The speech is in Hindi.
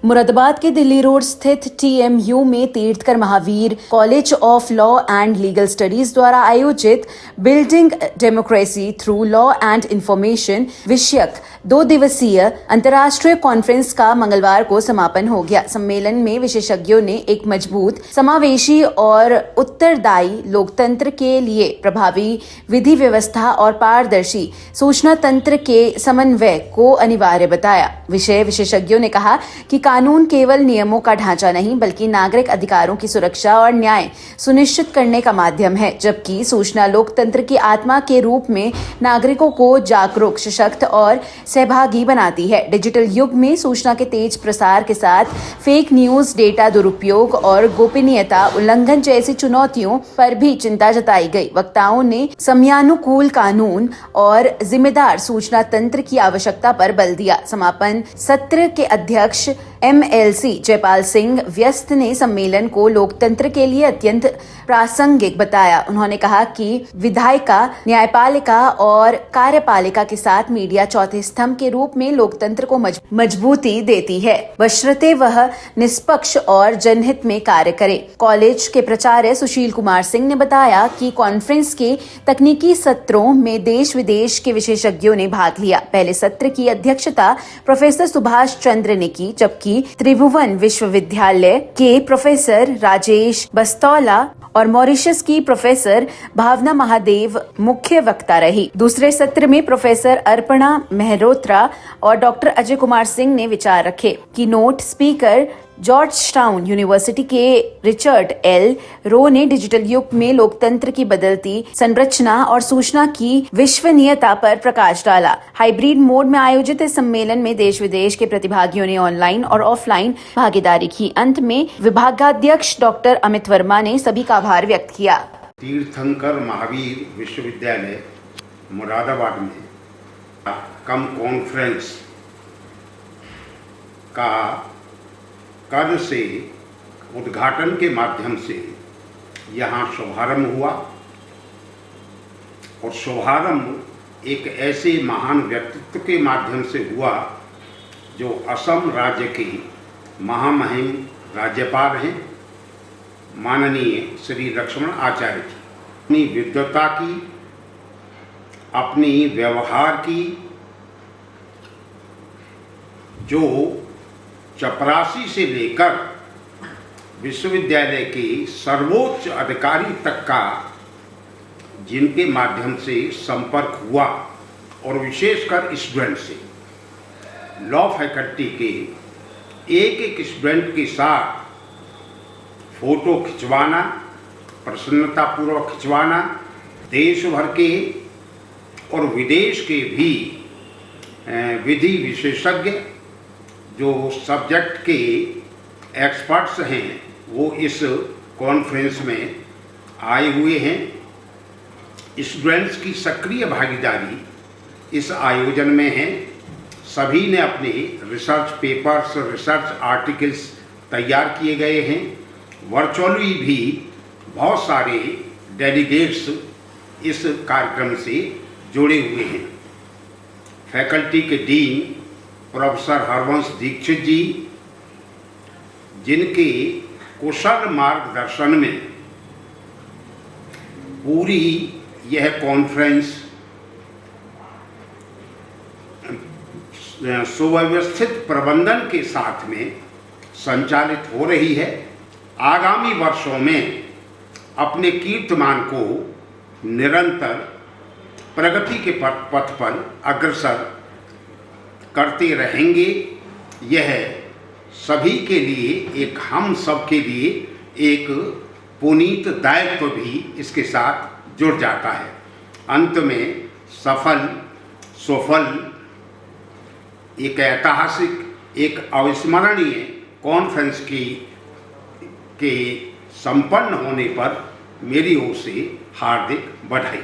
मुरादाबाद के दिल्ली रोड स्थित TMU में Tirthankar Mahavir college of law and legal studies द्वारा आयोजित building democracy through law and information विषयक 2 दिवसीय अंतर्राष्ट्रीय कॉन्फ्रेंस का मंगलवार को समापन हो गया। सम्मेलन में विशेषज्ञों ने एक मजबूत, समावेशी और उत्तरदायी लोकतंत्र के लिए प्रभावी विधि व्यवस्था और पारदर्शी सूचना तंत्र के समन्वय को अनिवार्य बताया। विशेषज्ञों ने कहा कि कानून केवल नियमों का ढांचा नहीं बल्कि नागरिक अधिकारों की सुरक्षा और न्याय सुनिश्चित करने का माध्यम है, जबकि सूचना लोकतंत्र की आत्मा के रूप में नागरिकों को जागरूक, सशक्त और सहभागी बनाती है। डिजिटल युग में सूचना के तेज प्रसार के साथ फेक न्यूज, डेटा दुरुपयोग और गोपनीयता उल्लंघन जैसी चुनौतियों पर भी चिंता जताई गई। वक्ताओं ने समयानुकूल कानून और जिम्मेदार सूचना तंत्र की आवश्यकता पर बल दिया। समापन सत्र के अध्यक्ष MLC जयपाल सिंह व्यस्त ने सम्मेलन को लोकतंत्र के लिए अत्यंत प्रासंगिक बताया। उन्होंने कहा कि विधायिका, न्यायपालिका और कार्यपालिका के साथ मीडिया चौथे स्तंभ के रूप में लोकतंत्र को मजबूती देती है, बशर्ते वह निष्पक्ष और जनहित में कार्य करे। कॉलेज के प्राचार्य सुशील कुमार सिंह ने बताया कि कॉन्फ्रेंस के तकनीकी सत्रों में देश विदेश के विशेषज्ञों ने भाग लिया। पहले सत्र की अध्यक्षता प्रोफेसर सुभाष चंद्र ने की, जबकि त्रिभुवन विश्वविद्यालय के प्रोफेसर राजेश बस्तौला और मॉरिशस की प्रोफेसर भावना महादेव मुख्य वक्ता रही। दूसरे सत्र में प्रोफेसर अर्पणा मेहरोत्रा और डॉक्टर अजय कुमार सिंह ने विचार रखे। की नोट स्पीकर जॉर्जटाउन यूनिवर्सिटी के रिचर्ड L. रो ने डिजिटल युग में लोकतंत्र की बदलती संरचना और सूचना की विश्वसनीयता पर प्रकाश डाला। हाइब्रिड मोड में आयोजित इस सम्मेलन में देश विदेश के प्रतिभागियों ने ऑनलाइन और ऑफलाइन भागीदारी की। अंत में विभागाध्यक्ष डॉक्टर अमित वर्मा ने सभी का आभार व्यक्त किया। तीर्थंकर महावीर विश्वविद्यालय मुरादाबाद में कम कॉन्फ्रेंस का कल से उद्घाटन के माध्यम से यहाँ शुभारंभ हुआ और शुभारंभ एक ऐसे महान व्यक्तित्व के माध्यम से हुआ जो असम राज्य के महामहिम राज्यपाल हैं, माननीय श्री लक्ष्मण आचार्य जी। अपनी विद्वता की, अपनी व्यवहार की, जो चपरासी से लेकर विश्वविद्यालय के सर्वोच्च अधिकारी तक का जिनके माध्यम से संपर्क हुआ और विशेषकर स्टूडेंट से, लॉ फैकल्टी के एक एक स्टूडेंट के साथ फोटो खिंचवाना, प्रसन्नतापूर्वक खिंचवाना, देश भर के और विदेश के भी विधि विशेषज्ञ जो सब्जेक्ट के एक्सपर्ट्स हैं वो इस कॉन्फ्रेंस में आए हुए हैं। स्टूडेंट्स की सक्रिय भागीदारी इस आयोजन में है। सभी ने अपने रिसर्च पेपर्स, रिसर्च आर्टिकल्स तैयार किए गए हैं। वर्चुअली भी बहुत सारे डेलीगेट्स इस कार्यक्रम से जुड़े हुए हैं। फैकल्टी के डीन प्रोफेसर हरवंश दीक्षित जी, जिनके कुशल मार्गदर्शन में पूरी यह कॉन्फ्रेंस सुव्यवस्थित प्रबंधन के साथ में संचालित हो रही है। आगामी वर्षों में अपने कीर्तिमान को निरंतर प्रगति के पथ पर अग्रसर करते रहेंगे। यह सभी के लिए, एक हम सब के लिए एक पुनीत दायित्व भी इसके साथ जुड़ जाता है। अंत में सफल एक ऐतिहासिक, एक अविस्मरणीय कॉन्फ्रेंस के संपन्न होने पर मेरी ओर से हार्दिक बधाई।